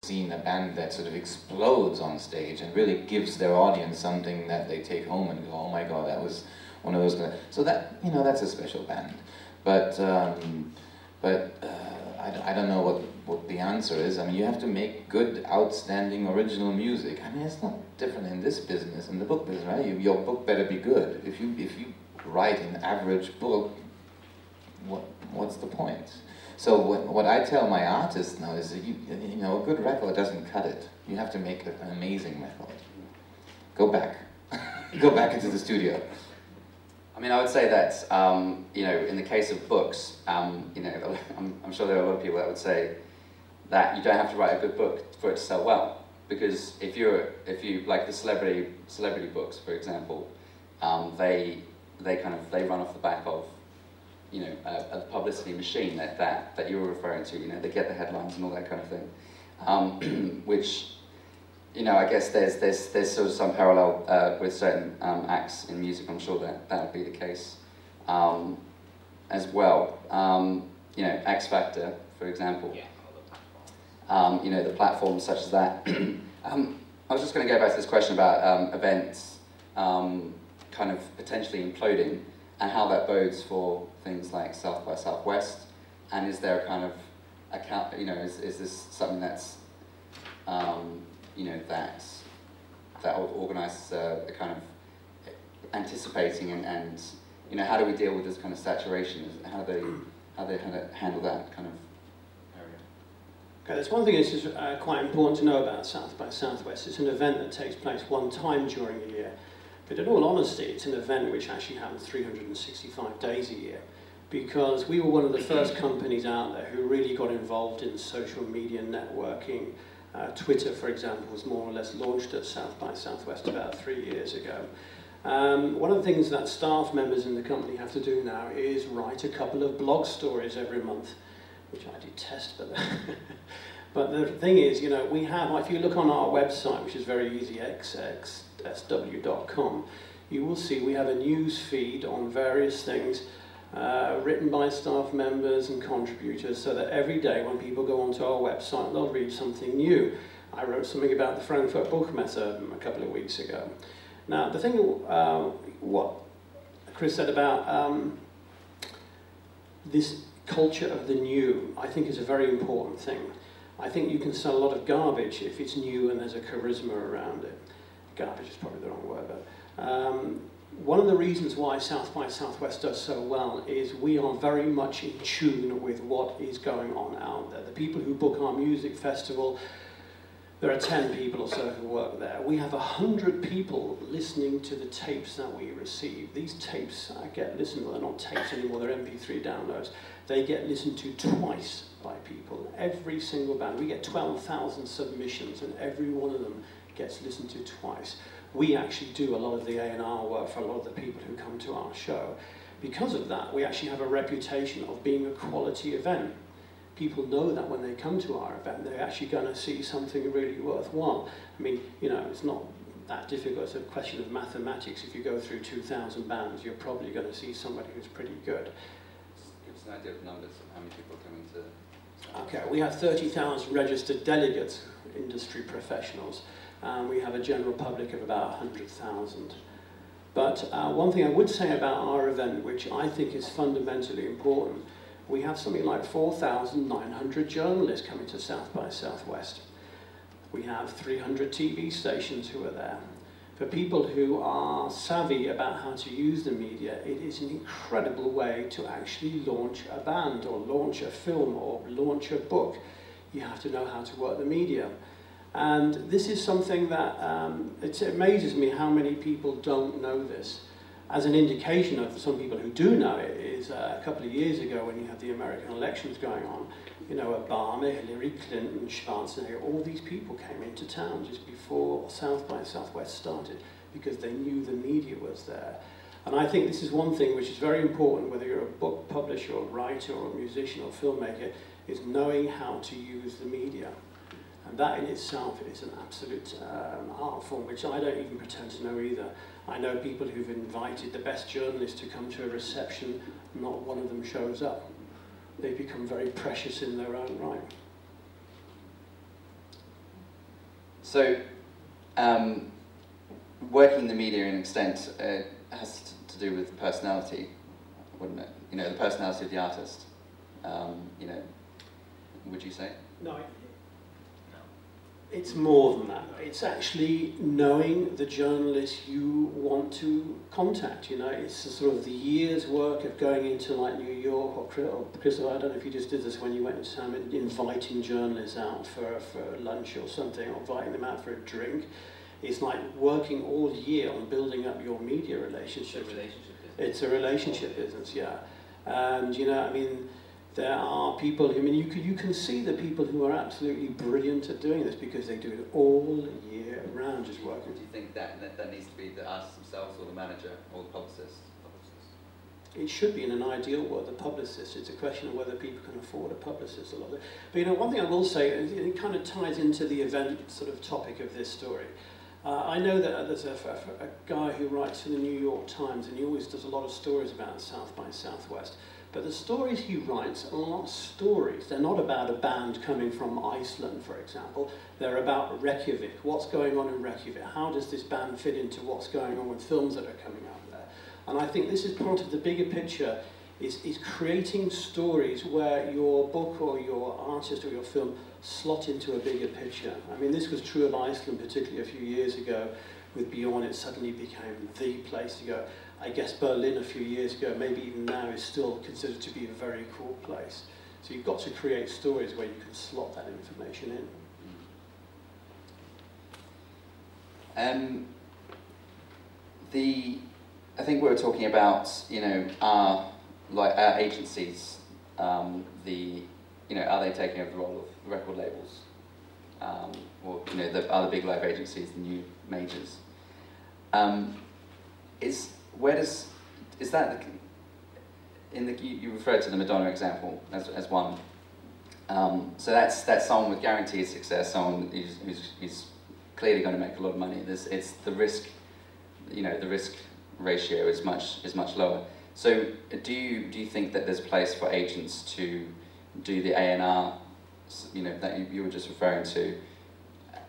seen a band that sort of explodes on stage and really gives their audience something that they take home and go, oh my god, that was one of those guys. So that, you know, that's a special band. But I don't know what the answer is. I mean, you have to make good, outstanding, original music. I mean, it's not different in this business, in the book business, right? Your book better be good. If you write an average book, what's the point? So what I tell my artists now is that you know, a good record doesn't cut it. You have to make an amazing record. Go back. Go back into the studio. I mean, I would say that, you know, in the case of books, you know, I'm sure there are a lot of people that would say that you don't have to write a good book for it to sell well. Because if you like the celebrity books, for example, they run off the back of, you know, a publicity machine that you were referring to. You know, they get the headlines and all that kind of thing, which, you know, I guess there's sort of some parallel with certain acts in music. I'm sure that would be the case as well. You know, X Factor, for example. Yeah. You know, the platforms such as that. I was just going to go back to this question about events kind of potentially imploding and how that bodes for things like South by Southwest. And is there a kind of account? You know, is this something that's you know, that organises a kind of anticipating and you know, how do we deal with this kind of saturation? How do they handle that kind of area? Okay, there's one thing that's just, quite important to know about South by Southwest. It's an event that takes place one time during a year, but in all honesty, it's an event which actually happens 365 days a year, because we were one of the first companies out there who really got involved in social media networking. Twitter, for example, was more or less launched at South by Southwest about 3 years ago. One of the things that staff members in the company have to do now is write a couple of blog stories every month, which I detest, but the thing is, you know, we have, if you look on our website, which is very easy, xxsw.com, you will see we have a news feed on various things written by staff members and contributors, so that every day when people go onto our website, they'll read something new. I wrote something about the Frankfurt Buchmesse a couple of weeks ago. Now, the thing, what Chris said about this culture of the new, I think is a very important thing. I think you can sell a lot of garbage if it's new and there's a charisma around it. Garbage is probably the wrong word, but one of the reasons why South by Southwest does so well is we are very much in tune with what is going on out there. The people who book our music festival, there are 10 people or so who work there. We have 100 people listening to the tapes that we receive. These tapes get listened to, they're not tapes anymore, they're MP3 downloads. They get listened to twice by people. Every single band. We get 12,000 submissions and every one of them gets listened to twice. We actually do a lot of the A&R work for a lot of the people who come to our show. Because of that, we actually have a reputation of being a quality event. People know that when they come to our event, they're actually going to see something really worthwhile. I mean, you know, it's not that difficult. It's a question of mathematics. If you go through 2,000 bands, you're probably going to see somebody who's pretty good. Give us an idea of numbers of how many people are coming to... Okay, we have 30,000 registered delegates, industry professionals. We have a general public of about 100,000. But one thing I would say about our event, which I think is fundamentally important, we have something like 4,900 journalists coming to South by Southwest. We have 300 TV stations who are there. For people who are savvy about how to use the media, it is an incredible way to actually launch a band or launch a film or launch a book. You have to know how to work the media. And this is something that, it amazes me how many people don't know this. As an indication of some people who do know it is a couple of years ago when you had the American elections going on, you know, Obama, Hillary Clinton, Schwarzenegger, all these people came into town just before South by Southwest started because they knew the media was there. And I think this is one thing which is very important, whether you're a book publisher or writer or a musician or filmmaker, is knowing how to use the media. And that in itself is an absolute art form, which I don't even pretend to know either. I know people who've invited the best journalists to come to a reception, not one of them shows up. They become very precious in their own right. So, working in the media in an extent has to do with personality, wouldn't it? You know, the personality of the artist. You know, would you say? No, it's more than that. It's actually knowing the journalist you want to contact. You know, it's a sort of the year's work of going into like New York or Christof, I don't know if you just did this when you went to town, inviting journalists out for lunch or something, or inviting them out for a drink. It's like working all year on building up your media relationship. It's a relationship business, yeah. And you know, I mean, there are people, I mean, you can see the people who are absolutely brilliant at doing this because they do it all year round, just working. Do you think that needs to be the artists themselves or the manager or the publicist? It should be in an ideal world, the publicist. It's a question of whether people can afford a publicist a lot of it. But you know, one thing I will say, it kind of ties into the event sort of topic of this story. I know that there's a guy who writes for the New York Times, and he always does a lot of stories about South by Southwest. But the stories he writes are not stories. They're not about a band coming from Iceland, for example. They're about Reykjavik. What's going on in Reykjavik? How does this band fit into what's going on with films that are coming out there? And I think this is part of the bigger picture, is creating stories where your book or your artist or your film slot into a bigger picture. I mean, this was true of Iceland, particularly a few years ago. With Bjorn, it suddenly became the place to go. I guess Berlin a few years ago, maybe even now, is still considered to be a very cool place. So you've got to create stories where you can slot that information in. I think we were talking about, you know, our agencies. You know, are they taking over the role of record labels, or you know, the other big live agencies, the new majors? Is that you referred to the Madonna example as one. So that's someone with guaranteed success, someone who's clearly going to make a lot of money. It's the risk, you know, the risk ratio is much lower. So do you think that there's a place for agents to do the A&R, you know, that you were just referring to,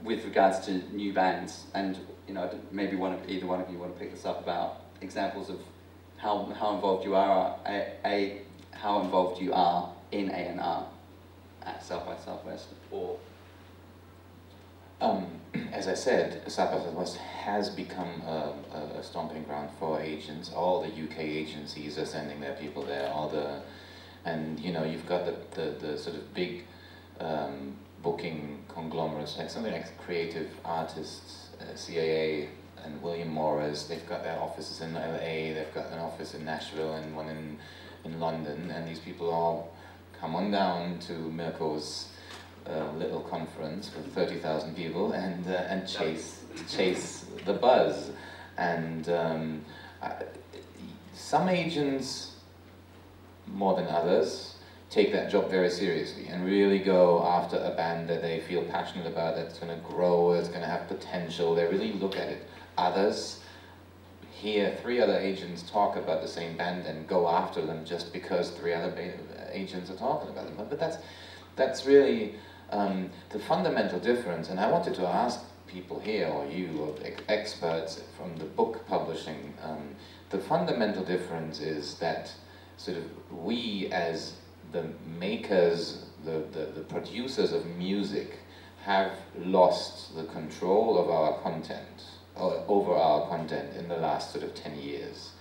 with regards to new bands? And you know, maybe either one of you want to pick this up about examples of how involved you are how involved you are in A&R at South by Southwest, or as I said, South by Southwest has become a stomping ground for agents. All the UK agencies are sending their people there. And you know, you've got the sort of big booking conglomerates, like something like Creative Artists, CAA, and William Morris. They've got their offices in LA. They've got an office in Nashville and one in London. And these people all come on down to Mirko's little conference with 30,000 people and chase the buzz. And some agents, more than others, take that job very seriously and really go after a band that they feel passionate about, that's going to grow, that's going to have potential. They really look at it. Others hear 3 other agents talk about the same band and go after them just because 3 other agents are talking about them. But that's really the fundamental difference. And I wanted to ask people here, or you, or experts from the book publishing, the fundamental difference is that sort of we as the makers, the producers of music, have lost the control of our content, or over our content, in the last sort of 10 years.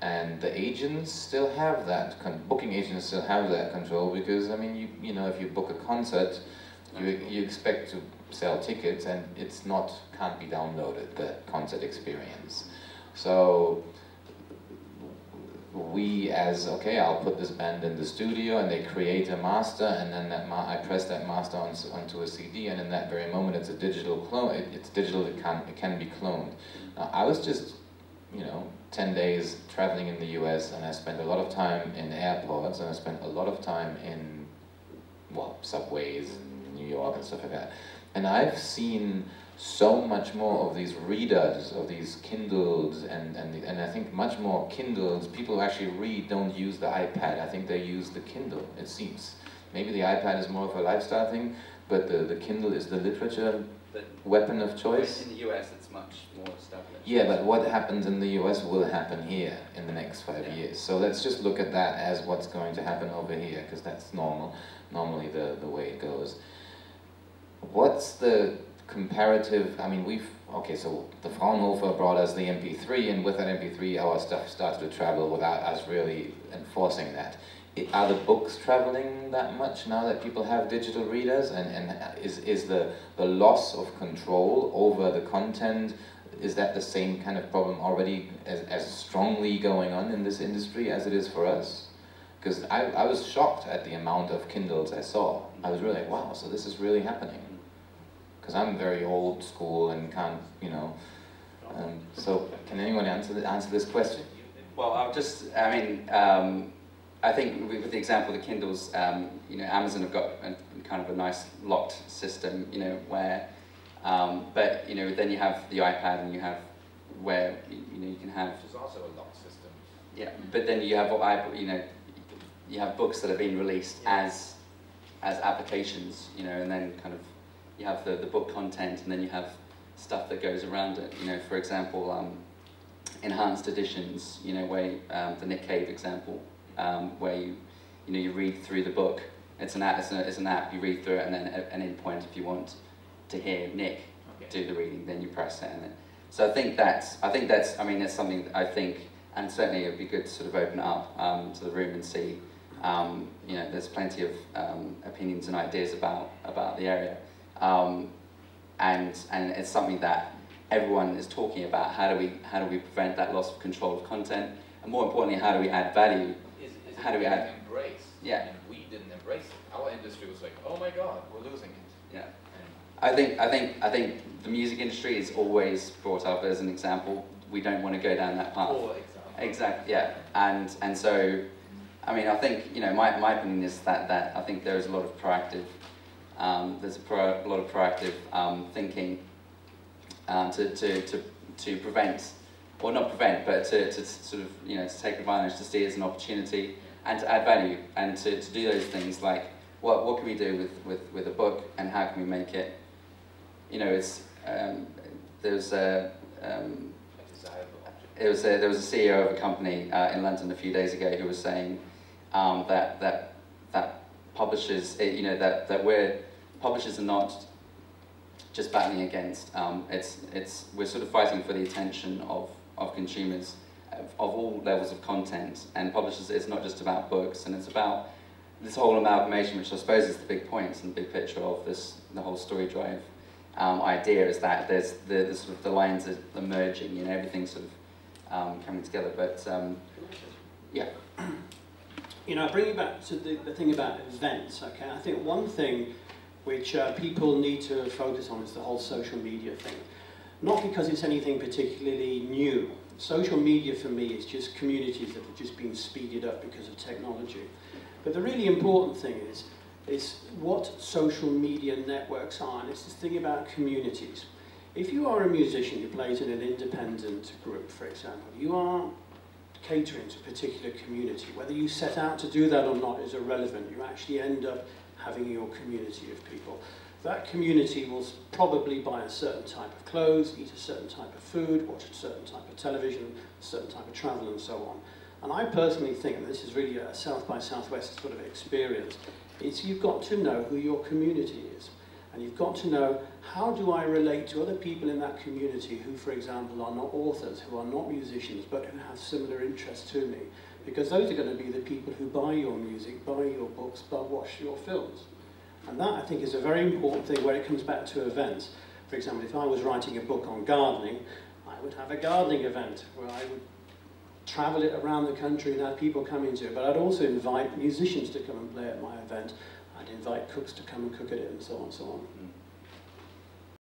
And the agents still have that, booking agents still have that control, because I mean, you know, if you book a concert, you expect to sell tickets, and can't be downloaded, the concert experience. So we okay, I'll put this band in the studio, and they create a master, and then I press that master onto a CD, and in that very moment it's a digital clone. It's digital, it can be cloned. Now, I was just, you know, 10 days traveling in the US, and I spent a lot of time in airports, and I spent a lot of time in, well, subways in New York and stuff like that. And I've seen so much more of these readers, of these Kindles, and I think much more Kindles. People who actually read don't use the iPad. I think they use the Kindle, it seems. Maybe the iPad is more of a lifestyle thing, but the Kindle is the literature weapon of choice. In the US, it's much more established. Yeah, but what happens in the US will happen here in the next 5 years. So let's just look at that as what's going to happen over here, because that's normally the way it goes. What's the comparative? I mean, okay, so the Fraunhofer brought us the MP3, and with that MP3, our stuff started to travel without us really enforcing that. Are the books traveling that much now that people have digital readers? And is the loss of control over the content, is that the same kind of problem already as strongly going on in this industry as it is for us? Because I was shocked at the amount of Kindles I saw. I was really like, wow, so this is really happening. Because I'm very old school and can't, you know. So can anyone answer this question? Well, I think with the example of the Kindles, you know, Amazon have got kind of a nice locked system, you know, where, but you know, then you have the iPad and you have where you know you can have. Which is also a locked system. Yeah, but then you have you know, you have books that are being released as applications, you know, and then kind of you have the book content, and then you have stuff that goes around it. You know, for example, enhanced editions. You know, where the Nick Cave example. Where you read through the book. It's an app. You read through it, and then an endpoint if you want to hear Nick do the reading. Then you press it, and then. So I think that's. I mean, that's something that I think, and certainly it would be good to sort of open it up to the room and see. You know, there's plenty of opinions and ideas about the area, and it's something that everyone is talking about. How do we prevent that loss of control of content, and more importantly, how do we add value? How do we add? Embrace. Yeah. And we didn't embrace it. Our industry was like, oh my God, we're losing it. Yeah. I think the music industry is always brought up as an example. We don't want to go down that path. For example. Exactly. Yeah. And so, I mean, I think, you know, my opinion is that I think there is a lot of proactive. There's a lot of proactive thinking to prevent. Or not prevent, but to sort of, you know, to take advantage, to see it as an opportunity, and to add value, and to do those things like, what can we do with a book, and how can we make it, you know, it's, there was a CEO of a company in London a few days ago who was saying that publishers, you know, that publishers are not just battling against, we're sort of fighting for the attention of consumers of all levels of content, and publishers, it's not just about books, and it's about this whole amalgamation, which I suppose is the big point and the big picture of the whole Storydrive idea, is that there's the sort of the lines are merging, you know, everything's sort of coming together, but yeah. You know, bringing back to the thing about events, okay, I think one thing which people need to focus on is the whole social media thing. Not because it's anything particularly new. Social media for me is just communities that have just been speeded up because of technology. But the really important thing is what social media networks are, and it's this thing about communities. If you are a musician who plays in an independent group, for example, you are catering to a particular community. Whether you set out to do that or not is irrelevant. You actually end up having your community of people. That community will probably buy a certain type of clothes, eat a certain type of food, watch a certain type of television, a certain type of travel, and so on. And I personally think, and this is really a South by Southwest sort of experience, is you've got to know who your community is. And you've got to know, how do I relate to other people in that community who, for example, are not authors, who are not musicians, but who have similar interests to me? Because those are going to be the people who buy your music, buy your books, watch your films. And that, I think, is a very important thing where it comes back to events. For example, if I was writing a book on gardening, I would have a gardening event where I would travel it around the country and have people come into it. But I'd also invite musicians to come and play at my event. I'd invite cooks to come and cook at it, and so on and so on.